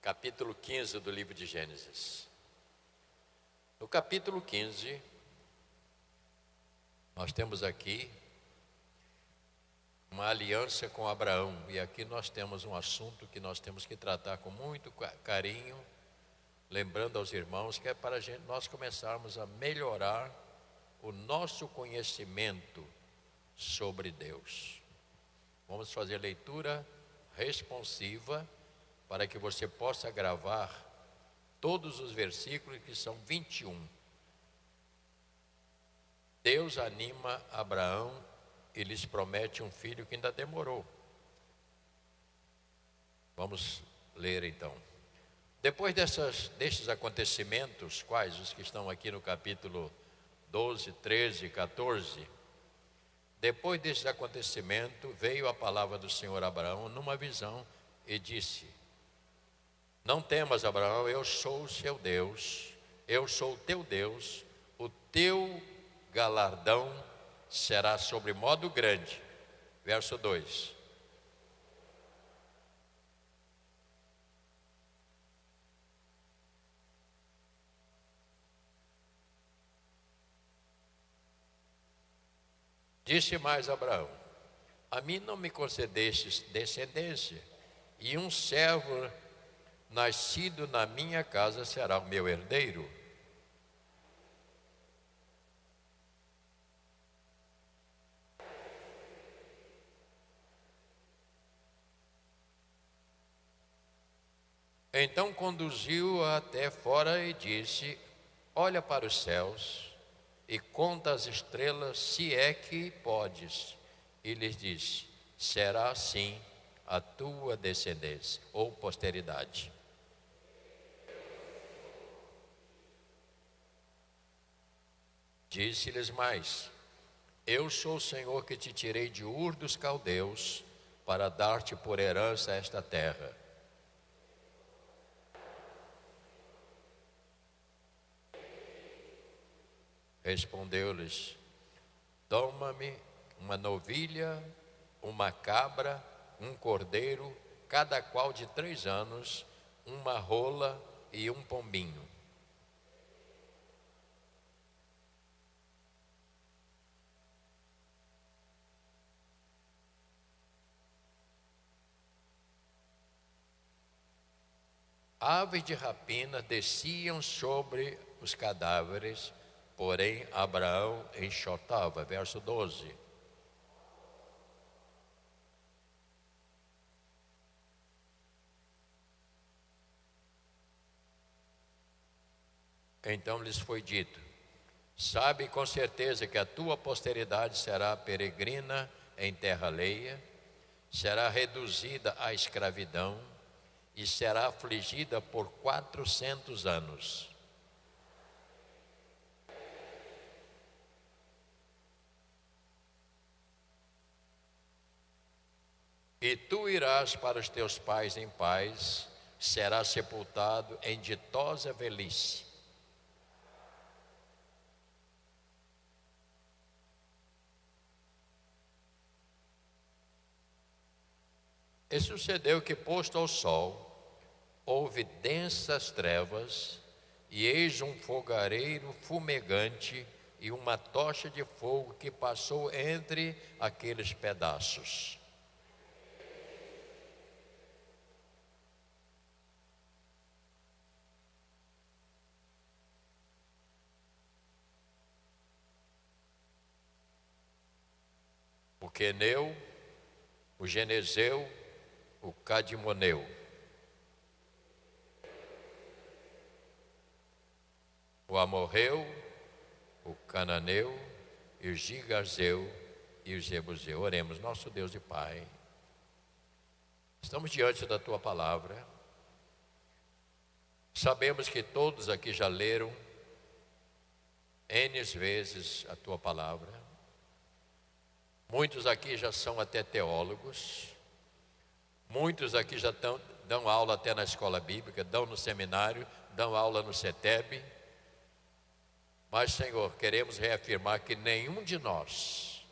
capítulo 15 do livro de Gênesis. No capítulo 15, nós temos aqui uma aliança com Abraão. E aqui nós temos um assunto que nós temos que tratar com muito carinho, lembrando aos irmãos que é para nós começarmos a melhorar o nosso conhecimento sobre Deus. Vamos fazer leitura responsiva para que você possa gravar todos os versículos, que são 21. Deus anima Abraão e lhes promete um filho que ainda demorou. Vamos ler então. Depois destes acontecimentos, quais os que estão aqui no capítulo 12, 13 e 14, depois destes acontecimentos, veio a palavra do Senhor a Abraão numa visão e disse: Não temas, Abraão, eu sou o seu Deus, eu sou o teu Deus, o teu galardão será sobre modo grande. Verso 2. Disse mais Abraão: A mim não me concedestes descendência, e um servo nascido na minha casa será o meu herdeiro. Então conduziu-o até fora e disse: Olha para os céus e conta as estrelas, se é que podes. E lhes disse: Será assim a tua descendência ou posteridade. Disse-lhes mais: Eu sou o Senhor que te tirei de Ur dos Caldeus para dar-te por herança esta terra. Respondeu-lhes: Toma-me uma novilha, uma cabra, um cordeiro, cada qual de 3 anos, uma rola e um pombinho. Aves de rapina desciam sobre os cadáveres, porém Abraão enxotava. Verso 12. Então lhes foi dito: Sabe com certeza que a tua posteridade será peregrina em terra alheia, será reduzida à escravidão e será afligida por 400 anos. E tu irás para os teus pais em paz, serás sepultado em ditosa velhice. E sucedeu que, posto ao sol, houve densas trevas, e eis um fogareiro fumegante e uma tocha de fogo que passou entre aqueles pedaços. O queneu, o genezeu, o cadimoneu, o amorreu, o cananeu, e o gigarzeu e o jebuseu. Oremos. Nosso Deus e Pai, estamos diante da Tua palavra. Sabemos que todos aqui já leram N vezes a Tua palavra. Muitos aqui já são até teólogos. Muitos aqui já dão aula até na escola bíblica, dão no seminário, dão aula no CETEB. Mas, Senhor, queremos reafirmar que nenhum de nós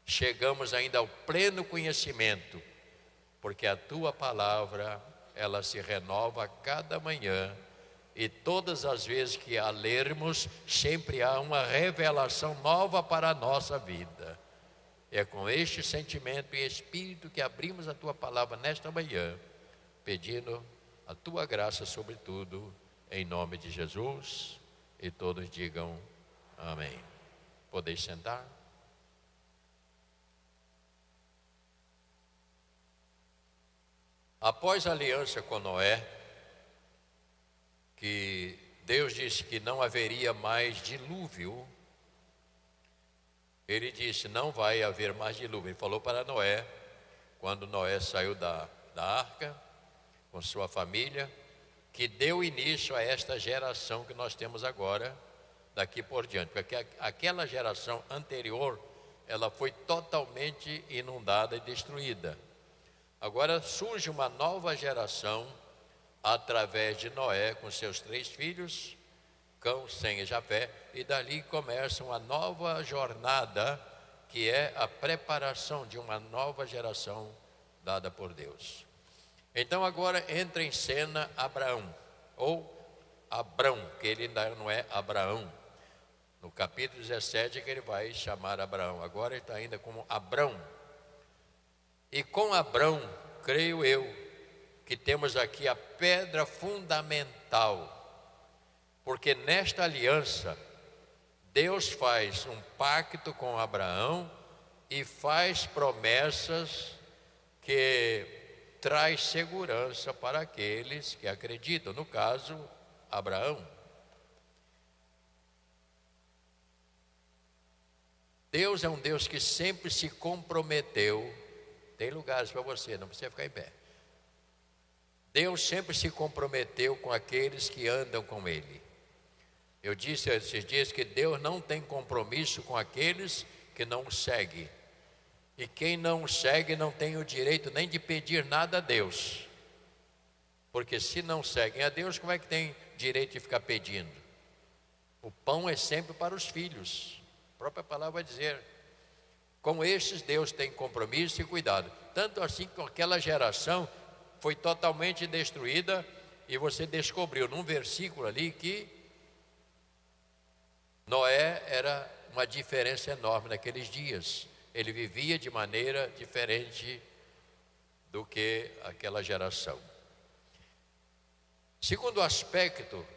chegamos ainda ao pleno conhecimento, porque a Tua palavra ela se renova a cada manhã. E todas as vezes que a lermos, sempre há uma revelação nova para a nossa vida. É com este sentimento e espírito que abrimos a tua palavra nesta manhã, pedindo a tua graça sobre tudo, em nome de Jesus. E todos digam amém. Podeis sentar. Após a aliança com Noé, que Deus disse que não haveria mais dilúvio, ele disse: não vai haver mais dilúvio. Ele falou para Noé, quando Noé saiu da arca, com sua família, que deu início a esta geração que nós temos agora, daqui por diante. Porque aquela geração anterior, ela foi totalmente inundada e destruída. Agora surge uma nova geração, através de Noé, com seus 3 filhos, Cão, Sem e Jafé, e dali começa uma nova jornada, que é a preparação de uma nova geração dada por Deus. Então agora entra em cena Abraão, ou Abrão, que ele ainda não é Abraão. No capítulo 17 que ele vai chamar Abraão, agora ele está ainda como Abrão. E com Abrão, creio eu, que temos aqui a pedra fundamental, porque nesta aliança, Deus faz um pacto com Abraão e faz promessas que traz segurança para aqueles que acreditam, no caso, Abraão. Deus é um Deus que sempre se comprometeu. Tem lugares para você, não precisa ficar em pé. Deus sempre se comprometeu com aqueles que andam com Ele. Eu disse esses dias que Deus não tem compromisso com aqueles que não o seguem. E quem não o segue não tem o direito nem de pedir nada a Deus. Porque se não seguem a Deus, como é que tem direito de ficar pedindo? O pão é sempre para os filhos. A própria palavra vai dizer: com estes Deus tem compromisso e cuidado. Tanto assim que aquela geração foi totalmente destruída, e você descobriu num versículo ali que Noé era uma diferença enorme naqueles dias. Ele vivia de maneira diferente do que aquela geração. Segundo aspecto,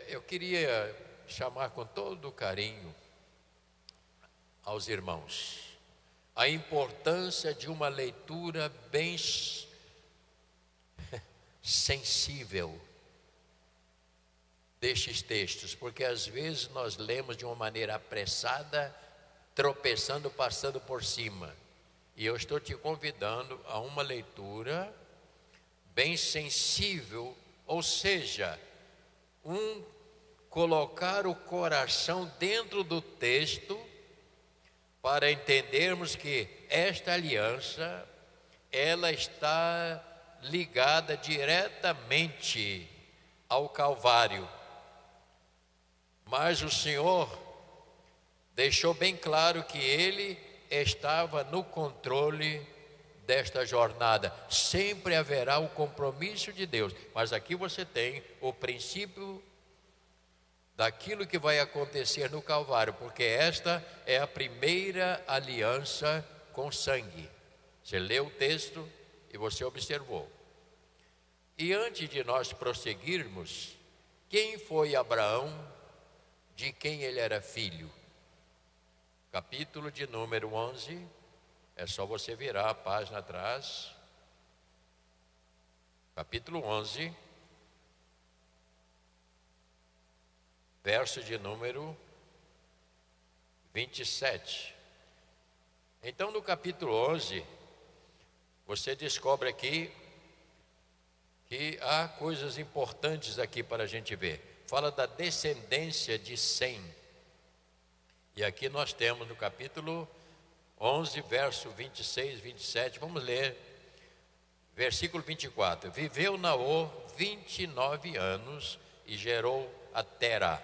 eu queria chamar com todo carinho aos irmãos a importância de uma leitura bem sensível destes textos, porque às vezes nós lemos de uma maneira apressada, tropeçando, passando por cima. E eu estou te convidando a uma leitura bem sensível, ou seja, colocar o coração dentro do texto, para entendermos que esta aliança, ela está ligada diretamente ao Calvário. Mas o Senhor deixou bem claro que Ele estava no controle desta jornada. Sempre haverá o compromisso de Deus, mas aqui você tem o princípio daquilo que vai acontecer no Calvário, porque esta é a primeira aliança com sangue. Você leu o texto e você observou. E antes de nós prosseguirmos, quem foi Abraão, de quem ele era filho? Capítulo de número 11, é só você virar a página atrás. Capítulo 11, verso de número 27. Então, no capítulo 11, você descobre aqui que há coisas importantes aqui para a gente ver. Fala da descendência de Sem. E aqui nós temos no capítulo 11, verso 26, 27. Vamos ler. Versículo 24. Viveu Naor 29 anos e gerou a Terá.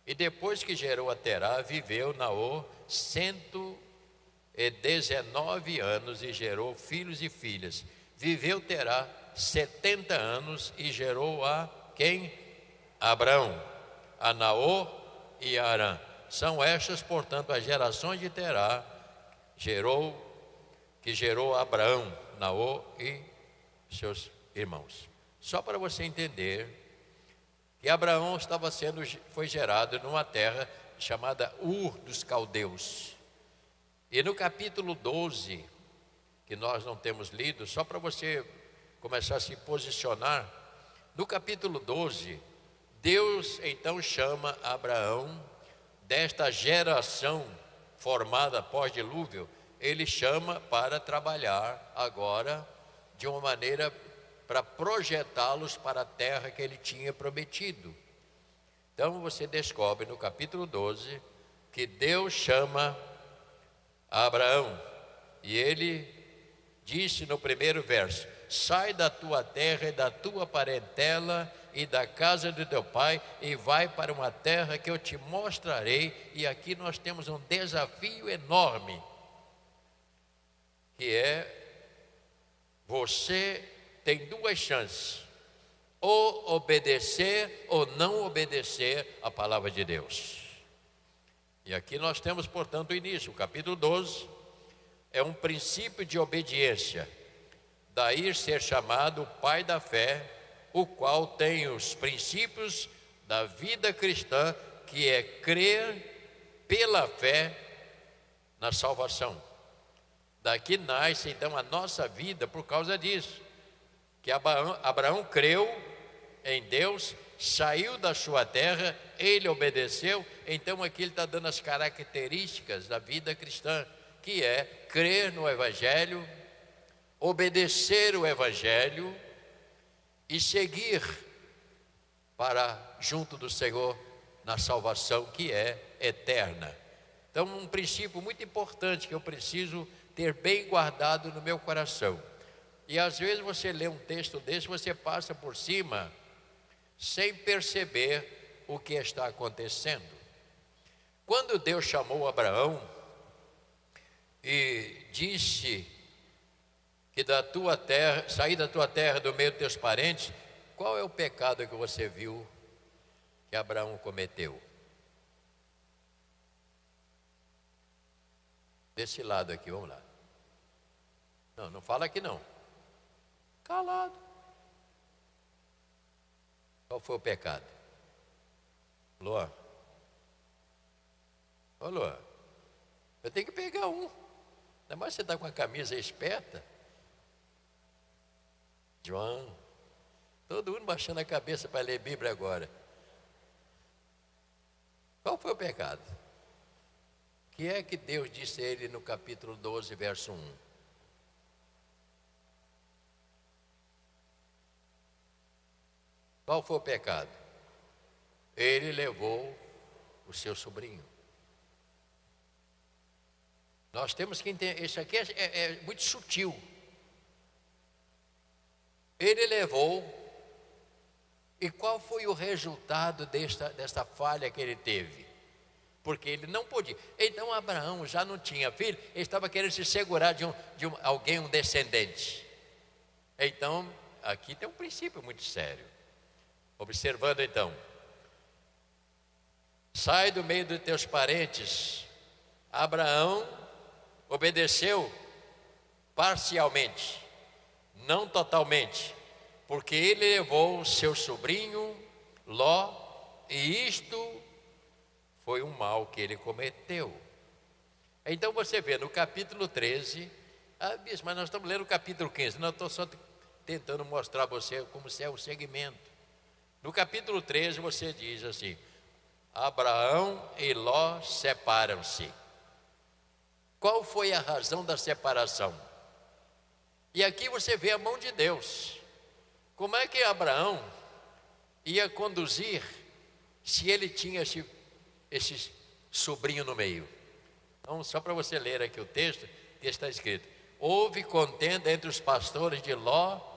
E depois que gerou a Terá, viveu Naor 119 anos e gerou filhos e filhas. viveu Terá 70 anos e gerou a quem? Abrão, a Naor e a Arã. São estas, portanto, as gerações de Terá, que gerou Abraão, Naor e seus irmãos. Só para você entender que Abraão foi gerado numa terra chamada Ur dos Caldeus. E no capítulo 12, que nós não temos lido, só para você começar a se posicionar, no capítulo 12, Deus então chama Abraão desta geração formada pós-dilúvio, ele chama para trabalhar agora de uma maneira para projetá-los para a terra que ele tinha prometido. Então você descobre no capítulo 12 que Deus chama Abraão e ele disse no primeiro verso: sai da tua terra e da tua parentela e da casa de teu pai e vai para uma terra que eu te mostrarei. E aqui nós temos um desafio enorme, que é: você tem duas chances, ou obedecer ou não obedecer a palavra de Deus. E aqui nós temos, portanto, o início. O capítulo 12 é um princípio de obediência, daí ser chamado o pai da fé, o qual tem os princípios da vida cristã, que é crer pela fé na salvação. Daqui nasce então a nossa vida por causa disso, que Abraão creu em Deus, saiu da sua terra, ele obedeceu. Então aqui ele está dando as características da vida cristã, que é crer no Evangelho, obedecer o Evangelho e seguir para junto do Senhor na salvação que é eterna. Então, um princípio muito importante que eu preciso ter bem guardado no meu coração. E às vezes você lê um texto desse, você passa por cima sem perceber o que está acontecendo. Quando Deus chamou Abraão e disse que da tua terra, sair da tua terra, do meio dos teus parentes, qual é o pecado que você viu que Abraão cometeu? Desse lado aqui, vamos lá. Não, não fala aqui não. Calado. Qual foi o pecado? Luan. Ô Luan, eu tenho que pegar um. Ainda mais você está com a camisa esperta. João, todo mundo baixando a cabeça para ler Bíblia agora. Qual foi o pecado? O que é que Deus disse a ele no capítulo 12, verso 1? Qual foi o pecado? Ele levou o seu sobrinho. Nós temos que entender, isso aqui é muito sutil. Ele levou, e qual foi o resultado desta falha que ele teve? Porque ele não podia. Então Abraão já não tinha filho, ele estava querendo se segurar de alguém, um descendente. Então, aqui tem um princípio muito sério. Observando então, sai do meio dos teus parentes. Abraão obedeceu parcialmente, não totalmente, porque ele levou seu sobrinho Ló, e isto foi um mal que ele cometeu. Então você vê no capítulo 13, mas nós estamos lendo o capítulo 15, não estou só tentando mostrar a você como é o segmento. No capítulo 13 você diz assim: Abraão e Ló separam-se. Qual foi a razão da separação? E aqui você vê a mão de Deus. Como é que Abraão ia conduzir se ele tinha esse sobrinho no meio? Então, só para você ler aqui o texto, que está escrito: houve contenda entre os pastores de Ló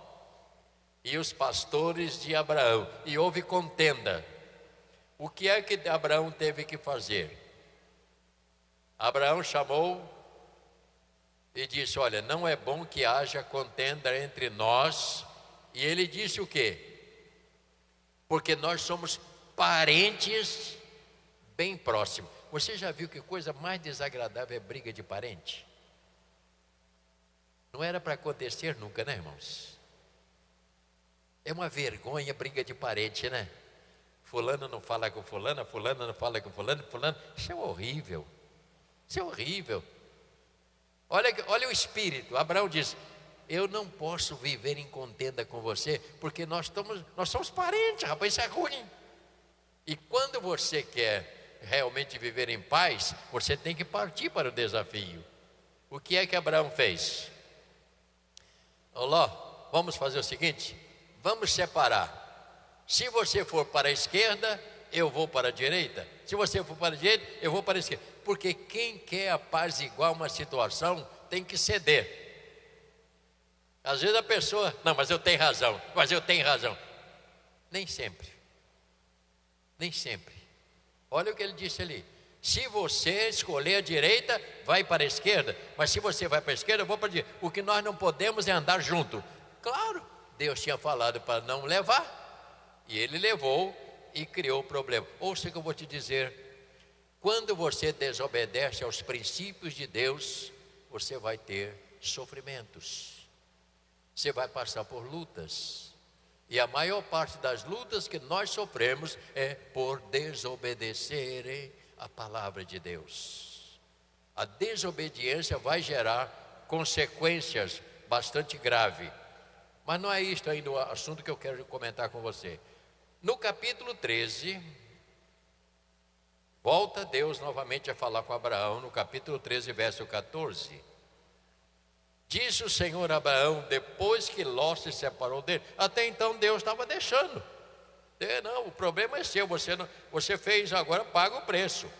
e os pastores de Abraão, e houve contenda. O que é que Abraão teve que fazer? Abraão chamou e disse: olha, não é bom que haja contenda entre nós. E ele disse o quê? Porque nós somos parentes bem próximos. Você já viu que coisa mais desagradável é briga de parente? Não era para acontecer nunca, né, irmãos? É uma vergonha briga de parente, né? Fulano não fala com fulana, fulana não fala com fulano, fulano. Isso é horrível. Isso é horrível. Olha o espírito. Abraão diz: eu não posso viver em contenda com você, porque nós somos parentes, rapaz, isso é ruim. E quando você quer realmente viver em paz, você tem que partir para o desafio. O que é que Abraão fez? Ló, vamos fazer o seguinte: vamos separar. Se você for para a esquerda, eu vou para a direita. Se você for para a direita, eu vou para a esquerda. Porque quem quer apaziguar uma situação tem que ceder. Às vezes a pessoa: não, mas eu tenho razão, mas eu tenho razão. Nem sempre. Nem sempre. Olha o que ele disse ali: se você escolher a direita, vai para a esquerda. Mas se você vai para a esquerda, eu vou para a direita. O que nós não podemos é andar junto. Claro, Deus tinha falado para não levar, e ele levou e criou o problema. Ouça o que eu vou te dizer: quando você desobedece aos princípios de Deus, você vai ter sofrimentos, você vai passar por lutas. E a maior parte das lutas que nós sofremos é por desobedecerem a palavra de Deus. A desobediência vai gerar consequências bastante graves. Mas não é isto ainda o assunto que eu quero comentar com você. No capítulo 13, volta Deus novamente a falar com Abraão, no capítulo 13, verso 14. Disse o Senhor a Abraão, depois que Ló se separou dele. Até então Deus estava deixando. Não, o problema é seu, você fez, agora paga o preço.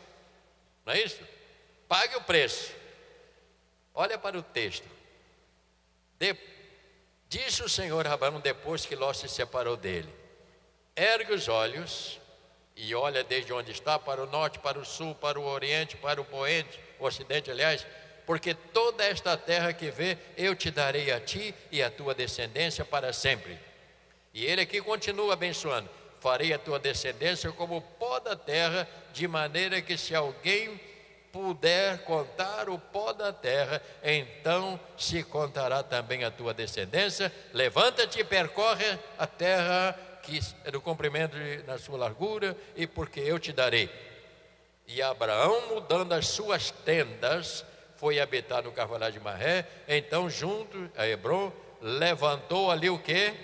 Não é isso? Pague o preço. Olha para o texto. Disse o Senhor a Abraão, depois que Ló se separou dele: ergue os olhos e olha desde onde está, para o norte, para o sul, para o oriente, para o ocidente, aliás, porque toda esta terra que vê, eu te darei a ti e a tua descendência para sempre. E ele aqui continua abençoando: farei a tua descendência como o pó da terra, de maneira que se alguém puder contar o pó da terra, então se contará também a tua descendência. Levanta-te e percorre a terra, que é do comprimento na sua largura, e porque eu te darei. E Abraão, mudando as suas tendas, foi habitar no carvalho de Marré. Então, junto a Hebrom, levantou ali o quê?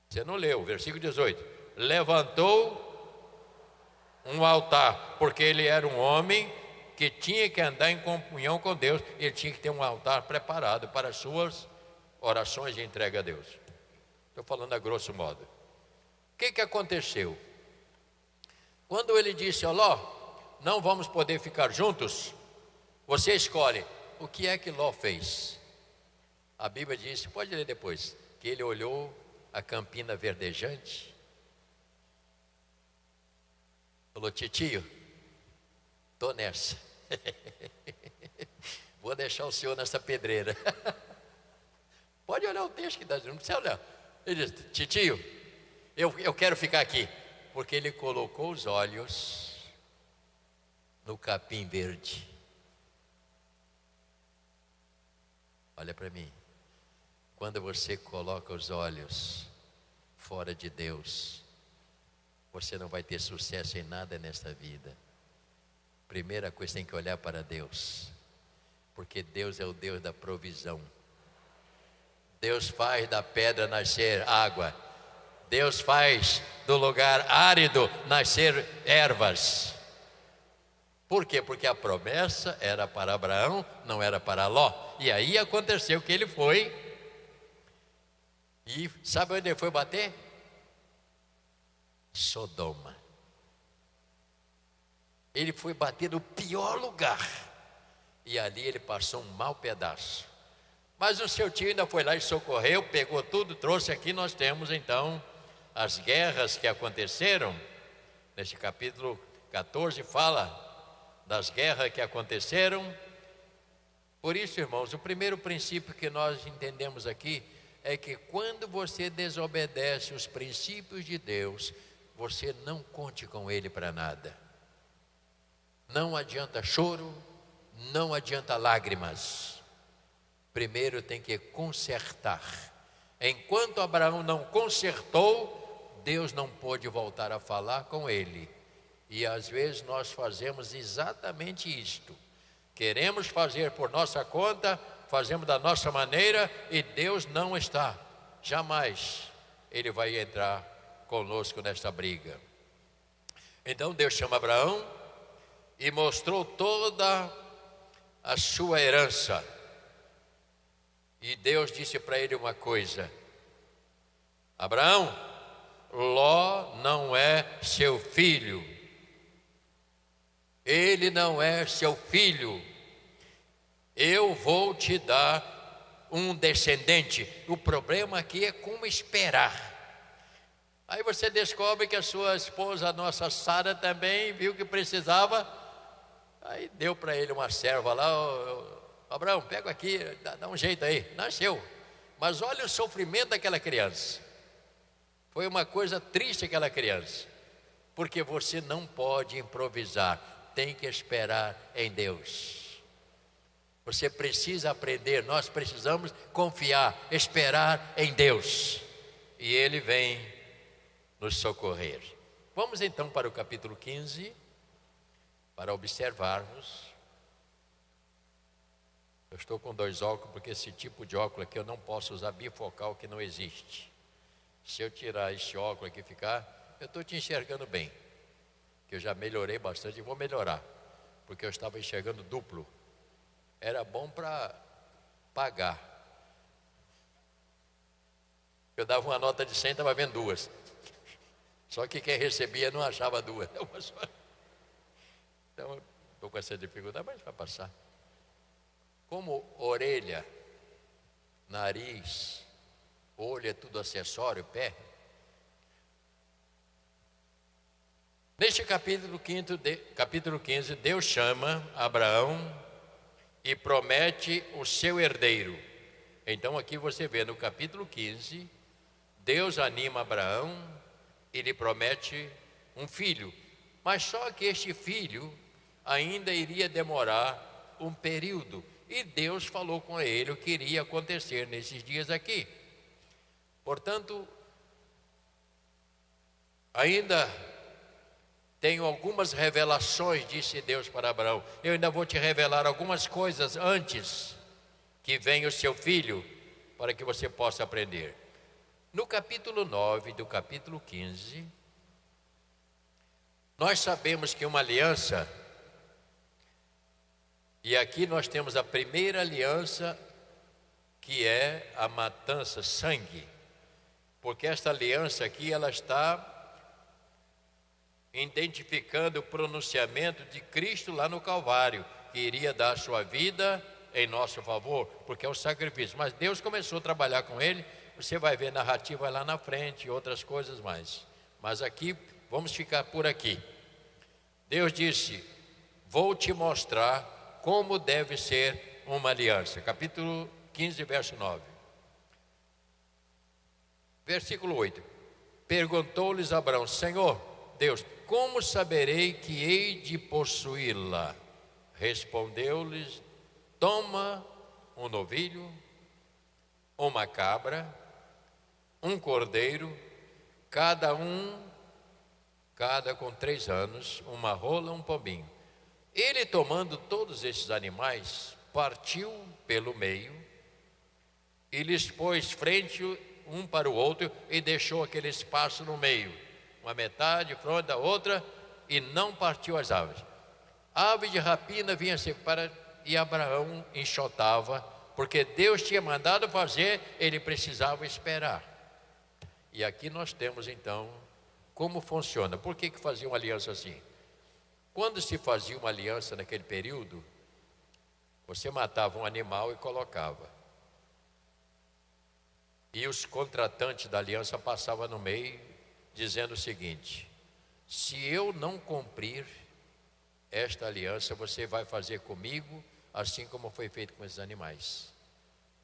Você não leu, versículo 18. Levantou um altar, porque ele era um homem que tinha que andar em comunhão com Deus. Ele tinha que ter um altar preparado para as suas orações de entrega a Deus. Estou falando a grosso modo. O que aconteceu? Quando ele disse: ó Ló, não vamos poder ficar juntos, você escolhe. O que é que Ló fez? A Bíblia diz, pode ler depois, que ele olhou a campina verdejante, falou: titio, estou nessa. Vou deixar o senhor nessa pedreira. Pode olhar o texto que está dizendo, não precisa olhar. Ele diz: titio, eu quero ficar aqui. Porque ele colocou os olhos no capim verde. Olha para mim. Quando você coloca os olhos fora de Deus, você não vai ter sucesso em nada nesta vida. Primeira coisa, tem que olhar para Deus, porque Deus é o Deus da provisão. Deus faz da pedra nascer água. Deus faz do lugar árido nascer ervas. Por quê? Porque a promessa era para Abraão, não era para Ló. E aí aconteceu que ele foi. E sabe onde ele foi bater? Sodoma. Ele foi bater no pior lugar. E ali ele passou um mau pedaço. Mas o seu tio ainda foi lá e socorreu, pegou tudo, trouxe aqui. Nós temos então as guerras que aconteceram. Neste capítulo 14 fala das guerras que aconteceram. Por isso, irmãos, o primeiro princípio que nós entendemos aqui é que quando você desobedece os princípios de Deus, você não conte com Ele para nada. Não adianta choro, não adianta lágrimas. Primeiro tem que consertar. Enquanto Abraão não consertou, Deus não pôde voltar a falar com ele. E às vezes nós fazemos exatamente isto. Queremos fazer por nossa conta, fazemos da nossa maneira e Deus não está. Jamais Ele vai entrar conosco nesta briga. Então Deus chama Abraão e mostrou toda a sua herança. E Deus disse para ele uma coisa: Abraão, Ló não é seu filho. Ele não é seu filho. Eu vou te dar um descendente. O problema aqui é como esperar. Aí você descobre que a sua esposa, a nossa Sara, também viu que precisava. Aí deu para ele uma serva lá: Abraão, pega aqui, dá um jeito aí. Nasceu. Mas olha o sofrimento daquela criança. Foi uma coisa triste aquela criança. Porque você não pode improvisar. Tem que esperar em Deus. Você precisa aprender, nós precisamos confiar, esperar em Deus. E Ele vem nos socorrer. Vamos então para o capítulo 15, para observarmos. Eu estou com 2 óculos, porque esse tipo de óculos aqui eu não posso usar bifocal, que não existe. Se eu tirar este óculos aqui e ficar, eu estou te enxergando bem. Que eu já melhorei bastante e vou melhorar, porque eu estava enxergando duplo. Era bom para pagar. Eu dava uma nota de 100, estava vendo 2. Só que quem recebia não achava 2. Então, estou com essa dificuldade, mas vai passar. Como orelha, nariz, olho é tudo acessório, pé. Neste capítulo 15, Deus chama Abraão e promete o seu herdeiro. Então aqui você vê no capítulo 15, Deus anima Abraão e lhe promete um filho. Mas só que este filho ainda iria demorar um período. E Deus falou com ele o que iria acontecer nesses dias aqui. Portanto, ainda tenho algumas revelações, disse Deus para Abraão. Eu ainda vou te revelar algumas coisas antes que venha o seu filho, para que você possa aprender. No capítulo 9 do capítulo 15, nós sabemos que uma aliança, e aqui nós temos a primeira aliança, que é a matança, sangue. Porque esta aliança aqui, ela está identificando o pronunciamento de Cristo lá no Calvário, que iria dar sua vida em nosso favor, porque é o sacrifício. Mas Deus começou a trabalhar com ele. Você vai ver narrativa lá na frente e outras coisas mais. Mas aqui, vamos ficar por aqui. Deus disse: vou te mostrar como deve ser uma aliança. Capítulo 15, verso 9. Versículo 8. Perguntou-lhes Abraão: Senhor Deus, como saberei que hei de possuí-la? Respondeu-lhes: toma um novilho, uma cabra, um cordeiro, cada com 3 anos, uma rola, um pombinho. Ele, tomando todos esses animais, partiu pelo meio e lhes pôs frente um para o outro e deixou aquele espaço no meio, uma metade fronte da outra, e não partiu as aves. Ave de rapina vinha se para, e Abraão enxotava, porque Deus tinha mandado fazer, ele precisava esperar. E aqui nós temos então como funciona. Por que fazia uma aliança assim? Quando se fazia uma aliança naquele período, você matava um animal e colocava. E os contratantes da aliança passavam no meio, dizendo o seguinte: se eu não cumprir esta aliança você vai fazer comigo, assim como foi feito com esses animais.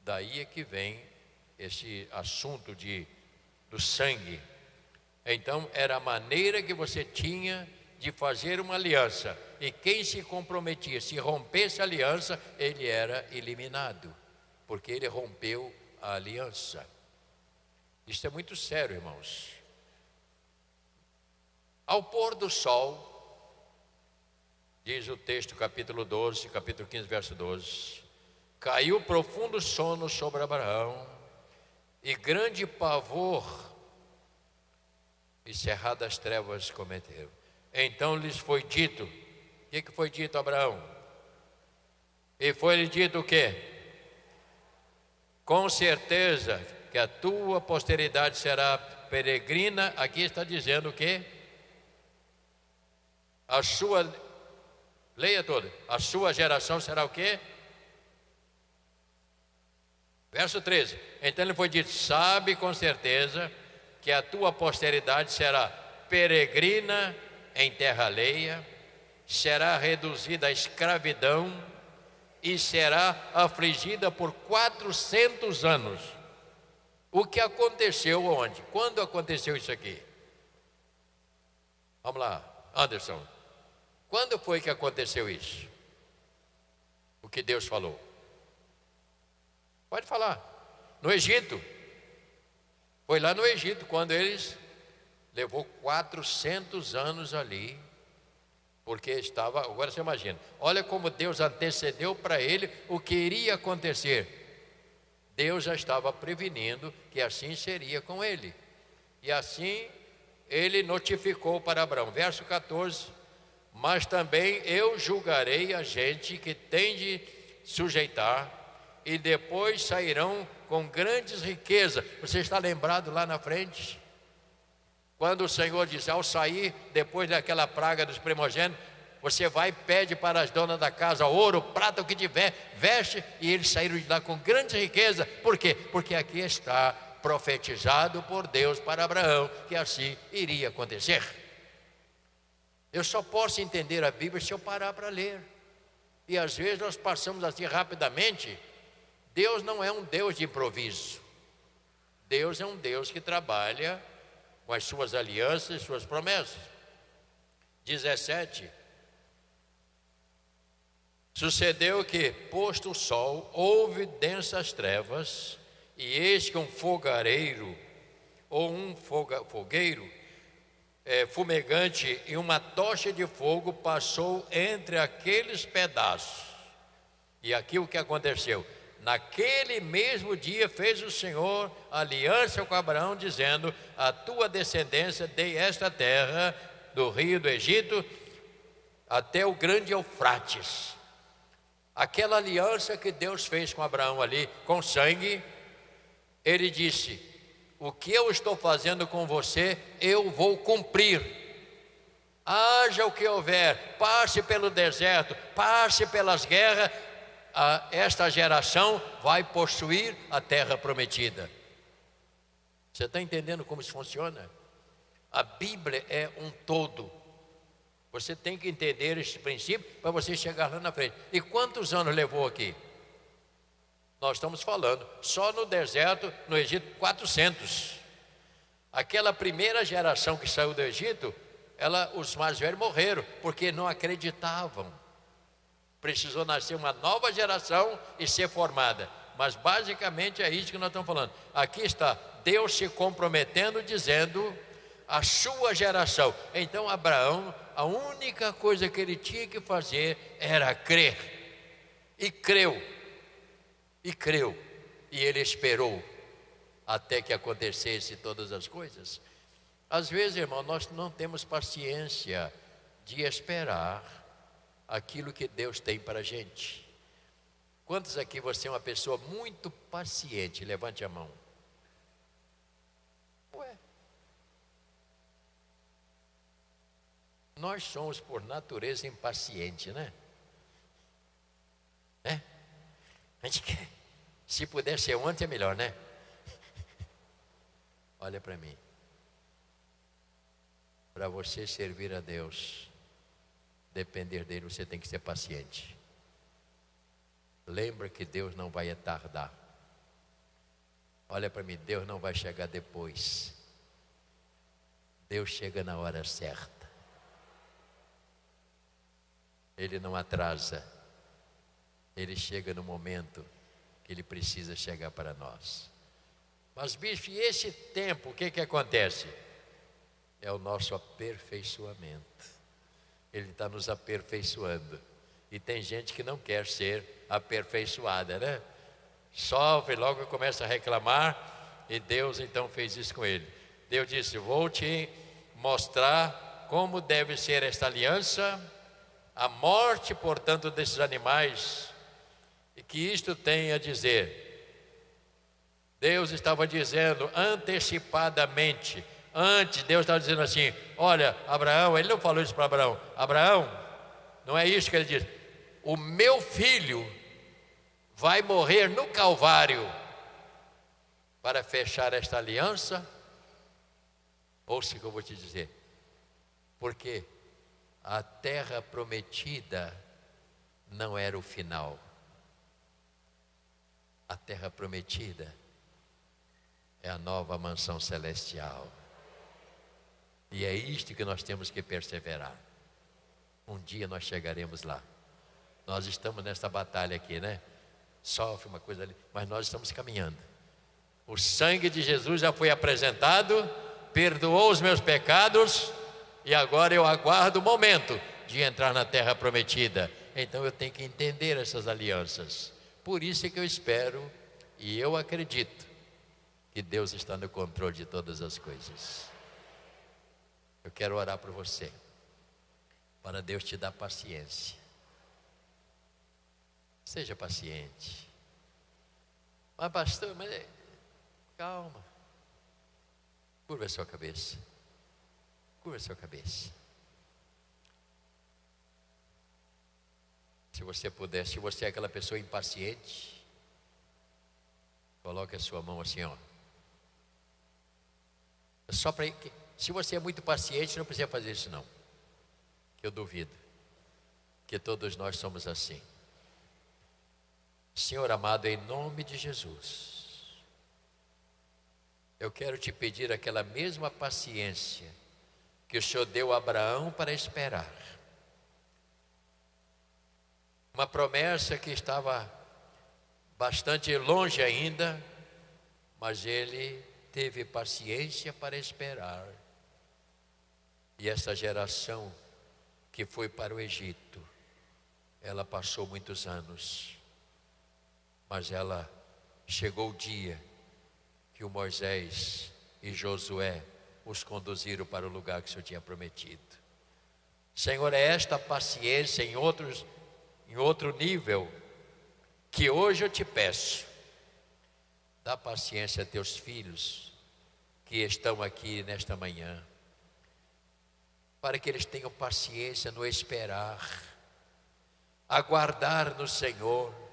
Daí é que vem esse assunto do sangue. Então, era a maneira que você tinha de fazer uma aliança. E quem se comprometia, se rompesse a aliança, ele era eliminado, porque ele rompeu a aliança. Isso é muito sério, irmãos. Ao pôr do sol, diz o texto, capítulo 12, capítulo 15, verso 12: caiu profundo sono sobre Abraão, e grande pavor e cerradas trevas cometeram. Então lhes foi dito, o que foi dito a Abraão? E foi-lhe dito o quê? Com certeza que a tua posteridade será peregrina. Aqui está dizendo o quê? A sua, leia toda, a sua geração será o quê? Verso 13: então lhe foi dito, sabe com certeza que a tua posteridade será peregrina em terra alheia, será reduzida à escravidão e será afligida por 400 anos. O que aconteceu onde? Quando aconteceu isso aqui? Vamos lá, Anderson. Quando foi que aconteceu isso? O que Deus falou? Pode falar. No Egito. Foi lá no Egito, quando eles levou 400 anos ali, porque estava, agora você imagina, olha como Deus antecedeu para ele o que iria acontecer. Deus já estava prevenindo que assim seria com ele. E assim ele notificou para Abraão, verso 14: mas também eu julgarei a gente que tem de sujeitar, e depois sairão com grandes riquezas. Você está lembrado lá na frente? Quando o Senhor diz, ao sair, depois daquela praga dos primogênitos, você vai e pede para as donas da casa ouro, prata, o que tiver, veste, e eles saíram de lá com grande riqueza. Por quê? Porque aqui está profetizado por Deus para Abraão, que assim iria acontecer. Eu só posso entender a Bíblia se eu parar para ler. E às vezes nós passamos assim rapidamente. Deus não é um Deus de improviso. Deus é um Deus que trabalha com as suas alianças e suas promessas. 17. Sucedeu que, posto o sol, houve densas trevas, e eis que um fogareiro, ou um fogueiro, fumegante e uma tocha de fogo passou entre aqueles pedaços. E aqui o que aconteceu? Naquele mesmo dia fez o Senhor aliança com Abraão, dizendo, a tua descendência dei esta terra, do rio do Egito até o grande Eufrates. Aquela aliança que Deus fez com Abraão ali, com sangue, ele disse, o que eu estou fazendo com você, eu vou cumprir. Haja o que houver, passe pelo deserto, passe pelas guerras, esta geração vai possuir a terra prometida. Você está entendendo como isso funciona? A Bíblia é um todo. Você tem que entender esse princípio para você chegar lá na frente. E quantos anos levou aqui? Nós estamos falando, só no deserto, no Egito, 400. Aquela primeira geração que saiu do Egito, os mais velhos morreram, porque não acreditavam. Precisou nascer uma nova geração e ser formada. Mas basicamente é isso que nós estamos falando. Aqui está Deus se comprometendo, dizendo a sua geração. Então Abraão, a única coisa que ele tinha que fazer era crer. E creu. E creu. E ele esperou até que acontecesse todas as coisas. Às vezes, irmão, nós não temos paciência de esperar aquilo que Deus tem para a gente. Quantos aqui você é uma pessoa muito paciente? Levante a mão. Ué, nós somos por natureza impaciente, né? A gente quer, se puder ser ontem é melhor, né? Olha para mim. Para você servir a Deus, depender dele, você tem que ser paciente. Lembra que Deus não vai tardar. Olha para mim, Deus não vai chegar depois. Deus chega na hora certa. Ele não atrasa. Ele chega no momento que Ele precisa chegar para nós. Mas, bicho, e esse tempo, o que acontece? É o nosso aperfeiçoamento. Ele está nos aperfeiçoando. E tem gente que não quer ser aperfeiçoada, né? Sofre, logo começa a reclamar. E Deus então fez isso com ele. Deus disse: vou te mostrar como deve ser esta aliança, a morte, portanto, desses animais, e que isto tem a dizer. Deus estava dizendo antecipadamente, antes, Deus estava dizendo assim: olha, Abraão, ele não falou isso para Abraão. Abraão, não é isso que ele diz. O meu filho vai morrer no Calvário para fechar esta aliança. Ouça o que eu vou te dizer. Porque a terra prometida não era o final. A terra prometida é a nova mansão celestial. E é isto que nós temos que perseverar. Um dia nós chegaremos lá. Nós estamos nessa batalha aqui, né? Sofre uma coisa ali, mas nós estamos caminhando. O sangue de Jesus já foi apresentado, perdoou os meus pecados, e agora eu aguardo o momento de entrar na terra prometida. Então eu tenho que entender essas alianças. Por isso é que eu espero e eu acredito que Deus está no controle de todas as coisas. Eu quero orar por você, para Deus te dar paciência. Seja paciente. Mas pastor, calma. Curva a sua cabeça. Curva a sua cabeça. Se você puder, se você é aquela pessoa impaciente, coloque a sua mão assim, ó. Só para, se você é muito paciente, não precisa fazer isso não. Que eu duvido que todos nós somos assim. Senhor amado, em nome de Jesus, eu quero te pedir aquela mesma paciência que o Senhor deu a Abraão para esperar. Uma promessa que estava bastante longe ainda, mas ele teve paciência para esperar. E essa geração que foi para o Egito, ela passou muitos anos. Mas ela chegou o dia que o Moisés e Josué os conduziram para o lugar que o Senhor tinha prometido. Senhor, é esta paciência em outro nível que hoje eu te peço. Dá paciência a teus filhos que estão aqui nesta manhã, para que eles tenham paciência no esperar, aguardar no Senhor.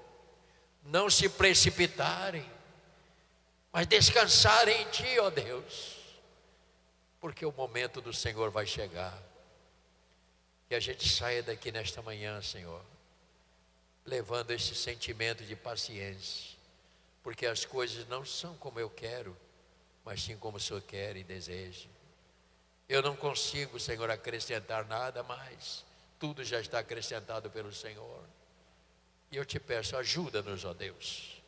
Não se precipitarem, mas descansarem em Ti, ó Deus, porque o momento do Senhor vai chegar. Que a gente saia daqui nesta manhã, Senhor, levando esse sentimento de paciência, porque as coisas não são como eu quero, mas sim como o Senhor quer e deseja. Eu não consigo, Senhor, acrescentar nada mais, tudo já está acrescentado pelo Senhor. E eu te peço, ajuda-nos, ó Deus,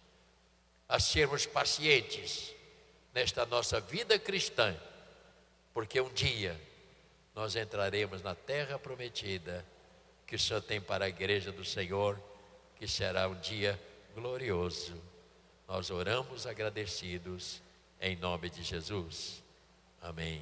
a sermos pacientes nesta nossa vida cristã, porque um dia nós entraremos na terra prometida que o Senhor tem para a igreja do Senhor, que será um dia glorioso. Nós oramos agradecidos em nome de Jesus. Amém.